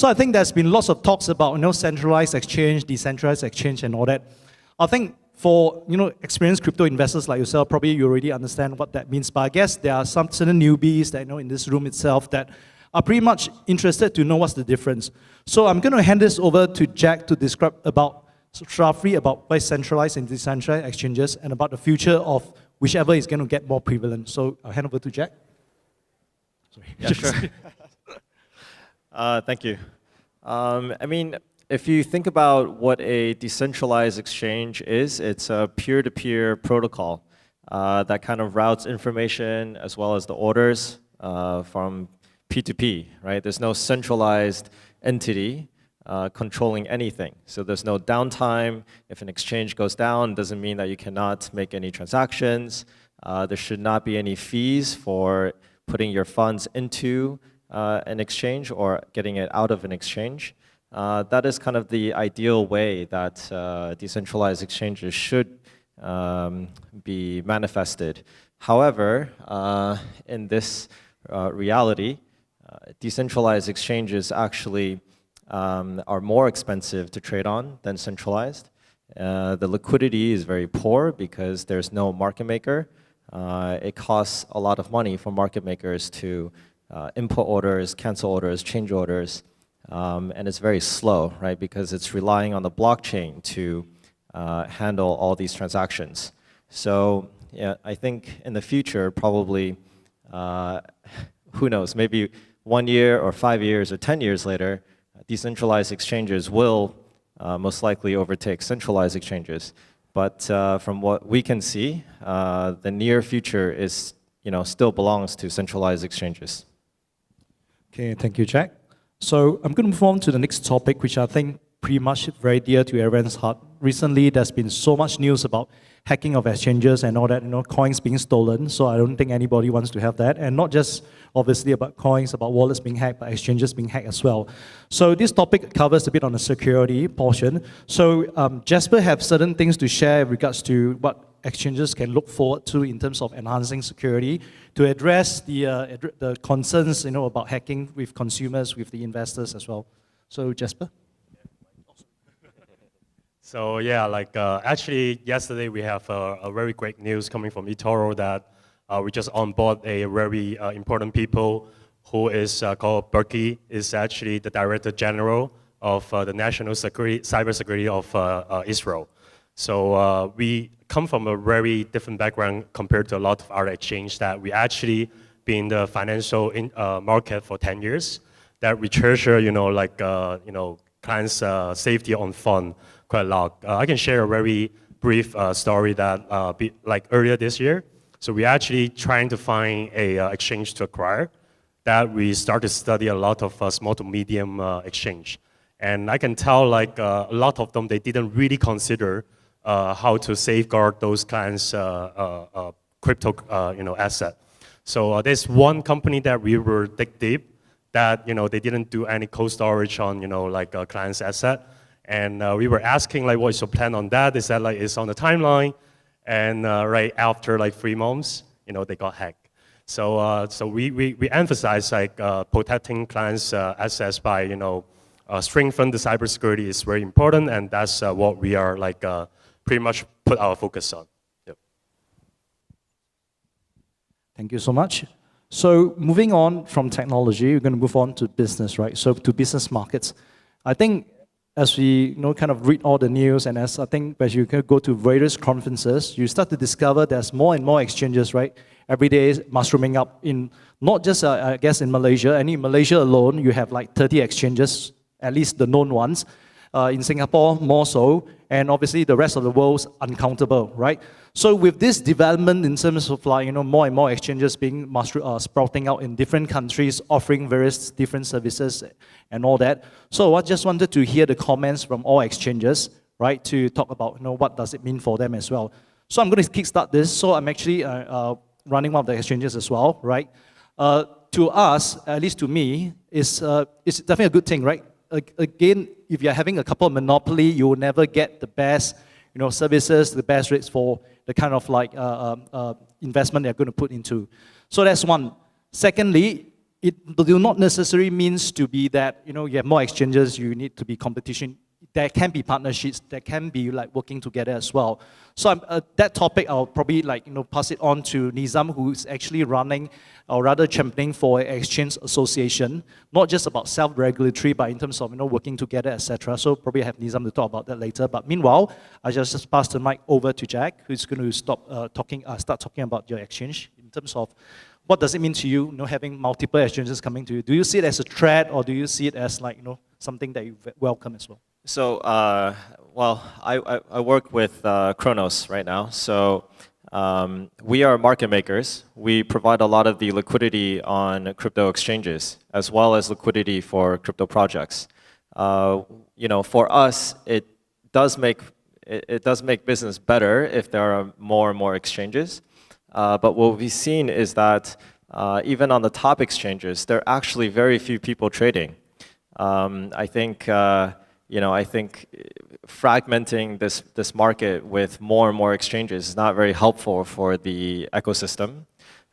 So I think there's been lots of talks about centralized exchange, decentralized exchange, and all that. I think for experienced crypto investors like yourself, probably you already understand what that means. But I guess there are some certain newbies that in this room itself that are pretty much interested to know what's the difference. So I'm going to hand this over to Jack to describe roughly about why centralized and decentralized exchanges and about the future of whichever is going to get more prevalent. So I'll hand over to Jack. Sorry. Yeah, sure. Thank you. I mean, if you think about what a decentralized exchange is, it's a peer-to-peer protocol that kind of routes information as well as the orders from P2P, right? There's no centralized entity controlling anything. So there's no downtime. If an exchange goes down, it doesn't mean that you cannot make any transactions. There should not be any fees for putting your funds into an exchange or getting it out of an exchange. That is kind of the ideal way that decentralized exchanges should be manifested. However, in this reality, decentralized exchanges actually are more expensive to trade on than centralized. The liquidity is very poor because there's no market maker. It costs a lot of money for market makers to input orders, cancel orders, change orders, and it's very slow, right? Because it's relying on the blockchain to handle all these transactions. So yeah, I think in the future, probably, who knows, maybe 1 year or 5 years or 10 years later, decentralized exchanges will most likely overtake centralized exchanges. But from what we can see, the near future is, still belongs to centralized exchanges. Okay, thank you, Jack. So I'm going to move on to the next topic, which I think pretty much very dear to everyone's heart. Recently, there's been so much news about hacking of exchanges and all that, coins being stolen. So I don't think anybody wants to have that. And not just obviously about coins, about wallets being hacked, but exchanges being hacked as well. So this topic covers a bit on the security portion. So Jasper have certain things to share in regards to what exchanges can look forward to in terms of enhancing security to address the concerns about hacking with consumers, with the investors as well. So Jasper? So yeah, actually yesterday we have a very great news coming from eToro that we just onboard a very important people who is called Berkey, is actually the Director General of the National Cybersecurity of Israel. So we come from a very different background compared to a lot of other exchanges that we actually been in the financial market for 10 years. That we treasure, clients' safety on fund quite a lot. I can share a very brief story that earlier this year. So we're actually trying to find a exchange to acquire. That we started to study a lot of small to medium exchange. And I can tell a lot of them, they didn't really consider how to safeguard those clients' crypto asset. So there's one company that we were dig deep that they didn't do any cold storage on a client's asset. And we were asking what's your plan on that? They said it's on the timeline. And right after 3 months, they got hacked. So we emphasize protecting clients' assets by strengthen the cybersecurity is very important, and that's what we are pretty much put our focus on. Yep. Thank you so much. So moving on from technology, we're going to move on to business, right? So to business markets. I think as we kind of read all the news, and as you go to various conferences, you start to discover there's more and more exchanges, right? Every day mushrooming up in, not just, I guess, in Malaysia. And in Malaysia alone, you have 30 exchanges, at least the known ones. In Singapore, more so. And obviously, the rest of the world's uncountable, right? So with this development in terms of more and more exchanges being sprouting out in different countries, offering various different services and all that. So I just wanted to hear the comments from all exchanges, right, to talk about what does it mean for them as well. So I'm going to kickstart this. So I'm actually running one of the exchanges as well, right? To us, at least to me, it's definitely a good thing, right? Again, if you're having a couple of monopoly, you will never get the best services, the best rates for the kind of investment they're going to put into. So that's one. Secondly, it do not necessarily means to be that, you know, you have more exchanges, you need to be competition. There can be partnerships, there can be like working together as well. So that topic, I'll probably like, you know, pass it on to Nizam, who's actually running, or rather championing for an exchange association, not just about self-regulatory, but in terms of, you know, working together, etc. So probably I have Nizam to talk about that later. But meanwhile, I just pass the mic over to Jack, who's going to start talking about your exchange in terms of what does it mean to you, you know, having multiple exchanges coming to you? Do you see it as a threat, or do you see it as like, you know, something that you welcome as well? So, well, I work with Kronos right now. So we are market makers. We provide a lot of the liquidity on crypto exchanges, as well as liquidity for crypto projects. You know, for us, it does make business better if there are more and more exchanges. But what we've seen is that even on the top exchanges, there are actually very few people trading. I think you know, I think fragmenting this market with more and more exchanges is not very helpful for the ecosystem.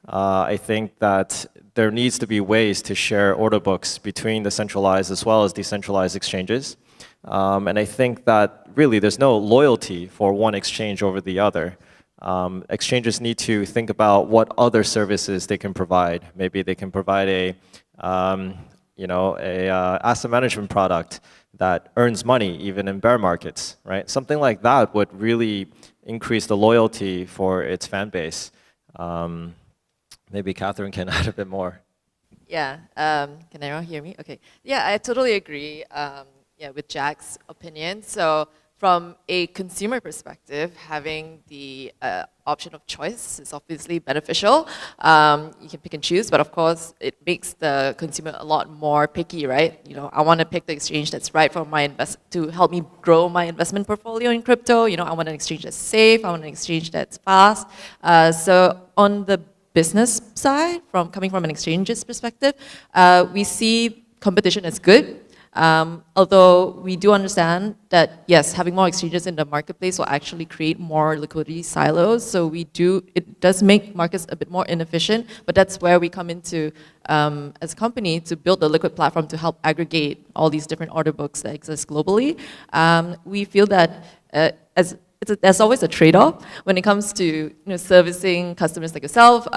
I think that there needs to be ways to share order books between the centralized as well as decentralized exchanges. And I think that really there's no loyalty for one exchange over the other. Exchanges need to think about what other services they can provide. Maybe they can provide a you know, asset management product that earns money even in bear markets, right? Something like that would really increase the loyalty for its fan base. Maybe Catherine can add a bit more. Yeah, can everyone hear me? Okay. Yeah, I totally agree yeah, with Jack's opinion. So from a consumer perspective, having the option of choice is obviously beneficial. You can pick and choose, but of course, it makes the consumer a lot more picky, right? You know, I want to pick the exchange that's right for my to help me grow my investment portfolio in crypto. You know, I want an exchange that's safe. I want an exchange that's fast. So on the business side, coming from an exchange's perspective, we see competition as good. Although we do understand that, yes, having more exchanges in the marketplace will actually create more liquidity silos. So it does make markets a bit more inefficient, but that's where we come into, as a company, to build a liquid platform to help aggregate all these different order books that exist globally. We feel that there's always a trade-off when it comes to servicing customers like yourself.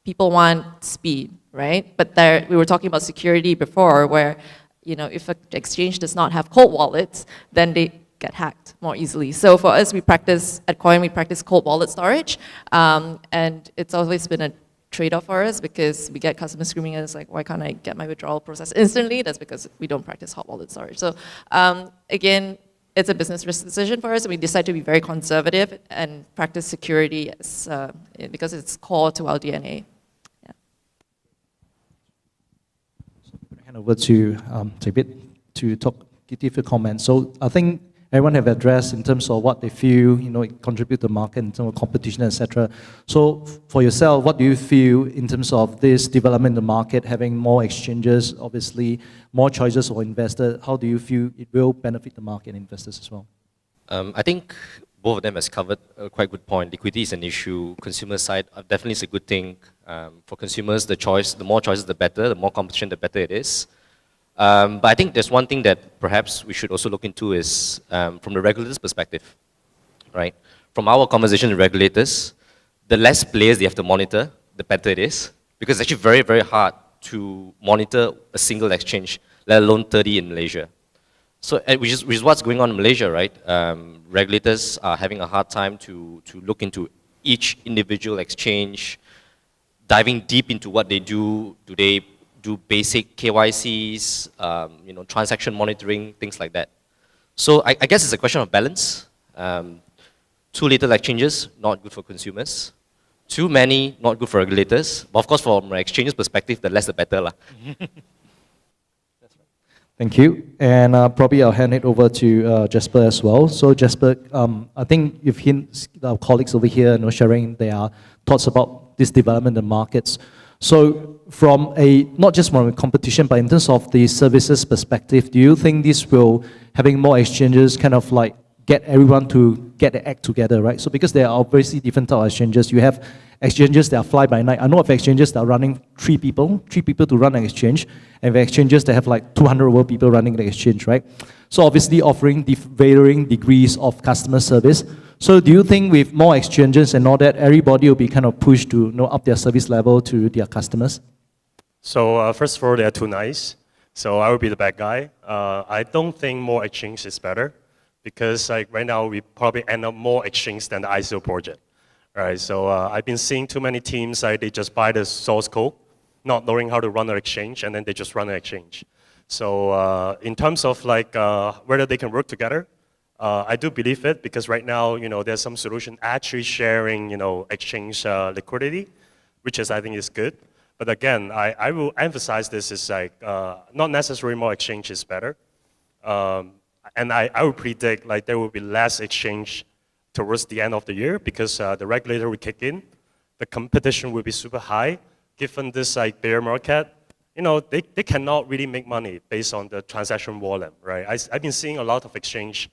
People want speed, right? But we were talking about security before, where if an exchange does not have cold wallets, then they get hacked more easily. So for us, at Coin, we practice cold wallet storage. And it's always been a trade-off for us because we get customers screaming at us like, why can't I get my withdrawal process instantly? That's because we don't practice hot wallet storage. So again, it's a business risk decision for us, and we decide to be very conservative and practice security because it's core to our DNA. Hand over to David to give a comment. So I think everyone have addressed in terms of what they feel, it contribute to the market in terms of competition, etc. So for yourself, what do you feel in terms of this development in the market, having more exchanges, obviously more choices for investors? How do you feel it will benefit the market and investors as well? I think both of them has covered a quite good point. Liquidity is an issue. Consumer side, definitely it's a good thing. For consumers, the more choices, the better. The more competition, the better it is. But I think there's one thing that perhaps we should also look into is from the regulators' perspective, right? From our conversation with regulators, the less players they have to monitor, the better it is. Because it's actually very, very hard to monitor a single exchange, let alone 30 in Malaysia. So, which is what's going on in Malaysia, right? Regulators are having a hard time to look into each individual exchange, diving deep into what they do. Do they do basic KYCs, transaction monitoring, things like that? So I guess it's a question of balance. Too little exchanges, not good for consumers. Too many, not good for regulators. But of course, from an exchange's perspective, the less the better lah. Thank you. And probably I'll hand it over to Jasper as well. So Jasper, I think you've hinted our colleagues over here sharing their thoughts about this development in the markets. So from not just from a competition, but in terms of the services perspective, do you think this will, having more exchanges, kind of like get everyone to get the act together, right? So because there are obviously different types of exchanges, you have exchanges that are fly by night. I know of exchanges that are running three people to run an exchange, and the exchanges that have like 200 over people running the exchange, right? So obviously offering varying degrees of customer service. So do you think with more exchanges and all that, everybody will be kind of pushed to up their service level to their customers? So first of all, they're too nice. So I will be the bad guy. I don't think more exchange is better, because like right now we probably end up more exchange than the ICO project, right? So I've been seeing too many teams like they just buy the source code, not knowing how to run an exchange, and then they just run an exchange. So in terms of like whether they can work together, I do believe it, because right now there's some solution actually sharing exchange liquidity, which is I think is good. But again, I will emphasize this is like not necessarily more exchange is better. And I would predict like there will be less exchange towards the end of the year, because the regulator will kick in, the competition will be super high. Given this like bear market, they cannot really make money based on the transaction volume, right? I've been seeing a lot of exchange.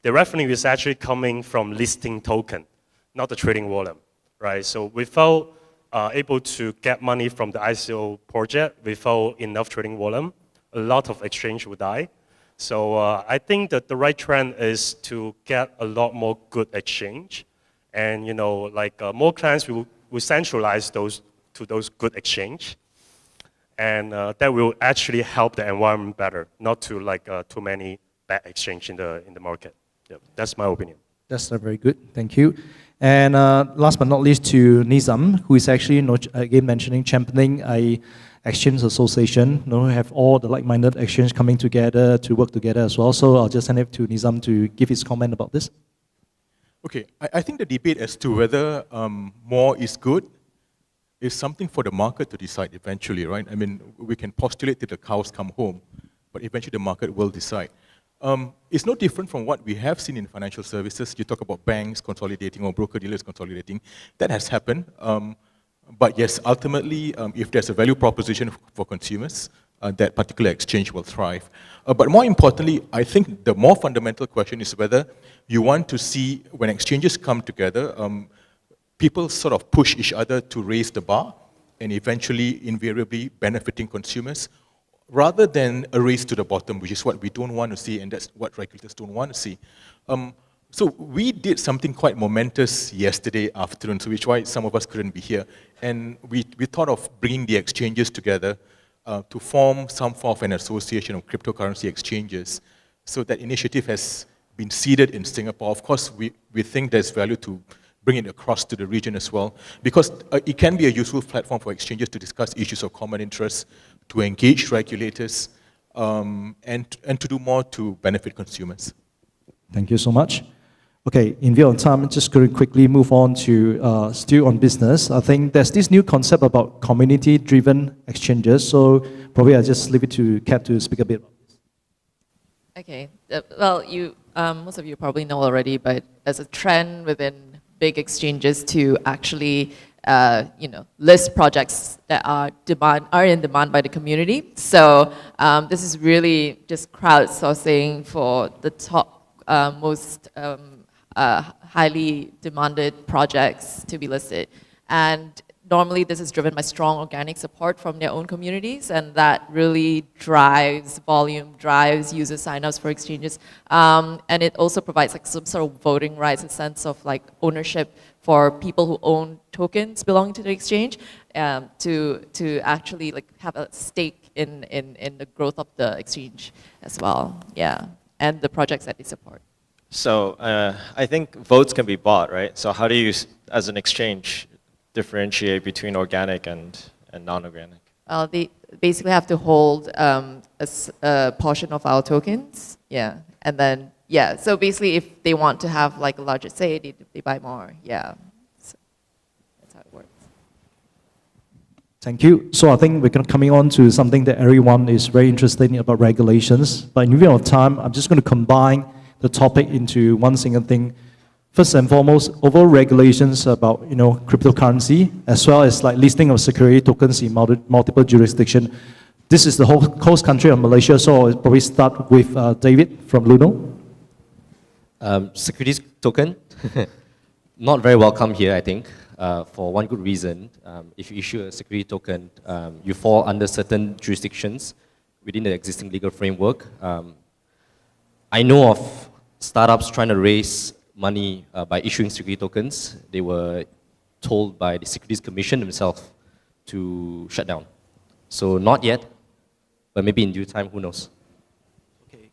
The revenue is actually coming from listing token, not the trading volume, right? So without able to get money from the ICO project, without enough trading volume, a lot of exchange will die. So I think that the right trend is to get a lot more good exchange, and more clients will centralize those to those good exchange, and that will actually help the environment better, not to like too many bad exchange in the market. Yep, that's my opinion. That's very good. Thank you. And last but not least, to Nizam, who is actually again mentioning championing a exchange association. Have all the like-minded exchange coming together to work together as well. So I'll just hand it to Nizam to give his comment about this. Okay, I think the debate as to whether more is good is something for the market to decide eventually, right? I mean, we can postulate till the cows come home, but eventually the market will decide. It's no different from what we have seen in financial services. You talk about banks consolidating or broker-dealers consolidating. That has happened. But yes, ultimately, if there's a value proposition for consumers, that particular exchange will thrive. But more importantly, I think the more fundamental question is whether you want to see, when exchanges come together, people sort of push each other to raise the bar and eventually, invariably, benefiting consumers, rather than a race to the bottom, which is what we don't want to see, and that's what regulators don't want to see. So we did something quite momentous yesterday afternoon, so which why some of us couldn't be here. And we thought of bringing the exchanges together to form some form of an association of cryptocurrency exchanges. So that initiative has been seeded in Singapore. Of course, we think there's value to bring it across to the region as well, because it can be a useful platform for exchanges to discuss issues of common interest, to engage regulators, and to do more to benefit consumers. Thank you so much. Okay, in view of time, I'm just going to quickly move on to still on business. I think there's this new concept about community-driven exchanges, so probably I'll just leave it to Kat to speak a bit about this. Okay, well, most of you probably know already, but there's a trend within big exchanges to actually list projects that are in demand by the community. So this is really just crowdsourcing for the top most highly demanded projects to be listed. And normally this is driven by strong organic support from their own communities, and that really drives volume, drives user signups for exchanges. And it also provides like some sort of voting rights, a sense of like ownership for people who own tokens belonging to the exchange, to actually like have a stake in the growth of the exchange as well. Yeah, and the projects that they support. So I think votes can be bought, right? So how do you, as an exchange, differentiate between organic and non-organic? They basically have to hold a portion of our tokens, yeah, and then yeah. So basically, if they want to have like a larger say, they buy more, yeah. So that's how it works. Thank you. So I think we're coming on to something that everyone is very interested in about regulations. But in view of time, I'm just going to combine the topic into one single thing. First and foremost, overall regulations about cryptocurrency, as well as like listing of security tokens in multiple jurisdictions. This is the host country of Malaysia, so I'll probably start with David from Luno. Securities token, not very welcome here, I think, for one good reason. If you issue a security token, you fall under certain jurisdictions within the existing legal framework. I know of startups trying to raise money by issuing security tokens. They were told by the Securities Commission themselves to shut down. So not yet, but maybe in due time, who knows?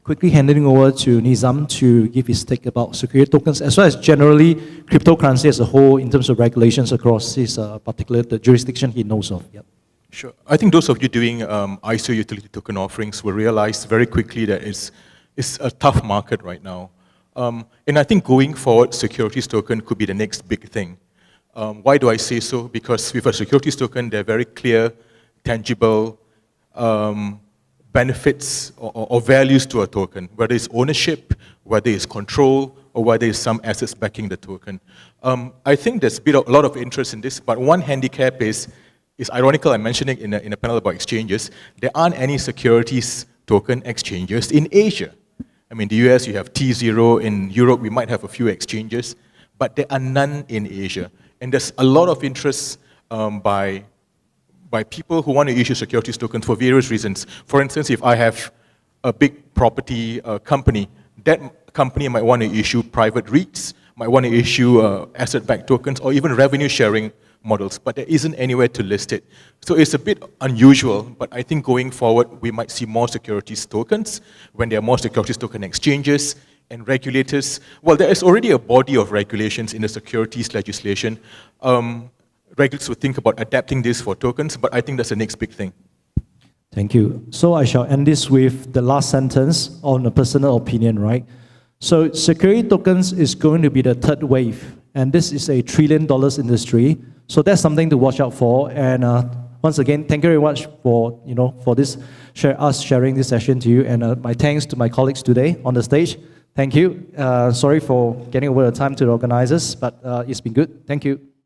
Quickly handing over to Nizam to give his take about security tokens, as well as generally cryptocurrency as a whole in terms of regulations across his particular the jurisdiction he knows of. Yep. Sure. I think those of you doing ISO utility token offerings will realize very quickly that it's a tough market right now. And I think going forward, securities token could be the next big thing. Why do I say so? Because with a securities token, there are very clear, tangible benefits or values to a token, whether it's ownership, whether it's control, or whether it's some assets backing the token. I think there's been a lot of interest in this, but one handicap is ironical, I'm mentioning in a panel about exchanges, there aren't any securities token exchanges in Asia. I mean, the US, you have T0, in Europe, we might have a few exchanges, but there are none in Asia. And there's a lot of interest by people who want to issue securities tokens for various reasons. For instance, if I have a big property company, that company might want to issue private REITs, might want to issue asset-backed tokens, or even revenue sharing models, but there isn't anywhere to list it. So it's a bit unusual, but I think going forward, we might see more securities tokens when there are more securities token exchanges and regulators. Well, there is already a body of regulations in the securities legislation. Regulators will think about adapting this for tokens, but I think that's the next big thing. Thank you. So I shall end this with the last sentence on a personal opinion, right? So security tokens is going to be the third wave, and this is a $1 trillion industry. So that's something to watch out for. And once again, thank you very much for this us sharing this session to you. And my thanks to my colleagues today on the stage. Thank you. Sorry for getting over the time to the organizers, but it's been good. Thank you.